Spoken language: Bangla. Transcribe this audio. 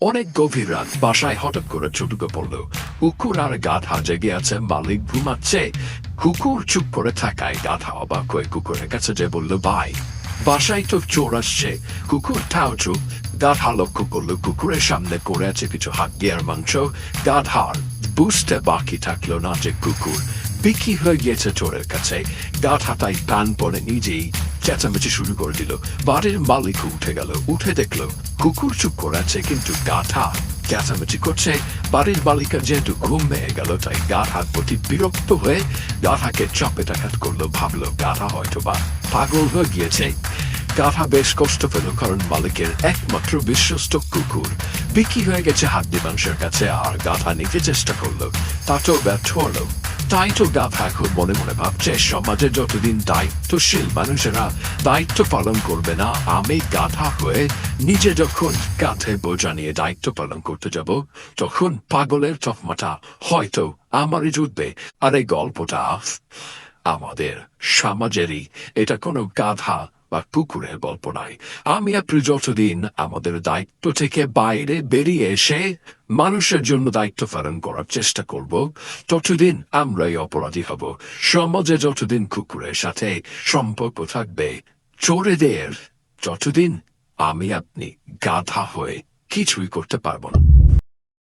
অনেক গভীর রাত, বাসায় হঠাৎ করে ঢুকে পড়লো কুকুর আর গাধা। জেগে আছে, মালিক ঘুমাচ্ছে। কুকুর চুপ করে থাকায় গাধা অবাক হয়ে কুকুরের কাছে যে বলল, ভাই বাসায় তো চোর আসছে। কুকুর তাও চুপ। গাধা লক্ষ্য করলো কুকুরের সামনে করে আছে কিছু হাড্ডি আর মাংস। গাধার বুঝতে বাকি থাকলো না যে কুকুর বিক্রি হয়ে গিয়েছে চোরের কাছে। গাধা তাই প্রাণ পরে নিজেই চেঁচামেচি শুরু করে দিল। বাড়ির মালিক উঠে গেল, উঠে দেখলো কুকুর চুপ করে আছে, কিন্তু গাধা চেঁচামেচি করছে। বাড়ির মালিকের যেহেতু ঘুম ভেঙে গেল, তাই গাধার প্রতি বিরক্ত হয়ে গাধাকে চাপেটাঘাত করলো। ভাবলো গাধা হয়তো বা পাগল হয়ে গিয়েছে। গাধা বেশ কষ্ট পেল, কারণ মালিকের একমাত্র বিশ্বস্ত কুকুর বিক্রি হয়ে গেছে হাড্ডি মাংসের কাছে। আর গাধা নিতে চেষ্টা করলো, তাতেও ব্যর্থ হলো। তাই তো গাধা এখন মনে মনে ভাবছে, সমাজে যতদিন দায়িত্বশীল মানুষেরা দায়িত্ব পালন করবে না, আমি গাধা হয়ে নিজে যখন কাঁধে বোঝা নিয়ে দায়িত্ব পালন করতে যাব, তখন পাগলের তকমাটা হয়তো আমারই জুটবে। আর এই গল্পটা আমাদের সমাজেরই, এটা কোনো গাধা বা কুকুরের গল্প নয়। আমি আপনি যতদিন আমাদের দায়িত্ব থেকে বাইরে বেরিয়ে এসে মানুষের জন্য দায়িত্ব পালন করার চেষ্টা করব, ততদিন আমরাই অপরাধী হব। সমাজে যতদিন কুকুরের সাথে সম্পর্ক থাকবে চোরেদের, ততদিন আমি আপনি গাধা হয়ে কিছুই করতে পারবো না।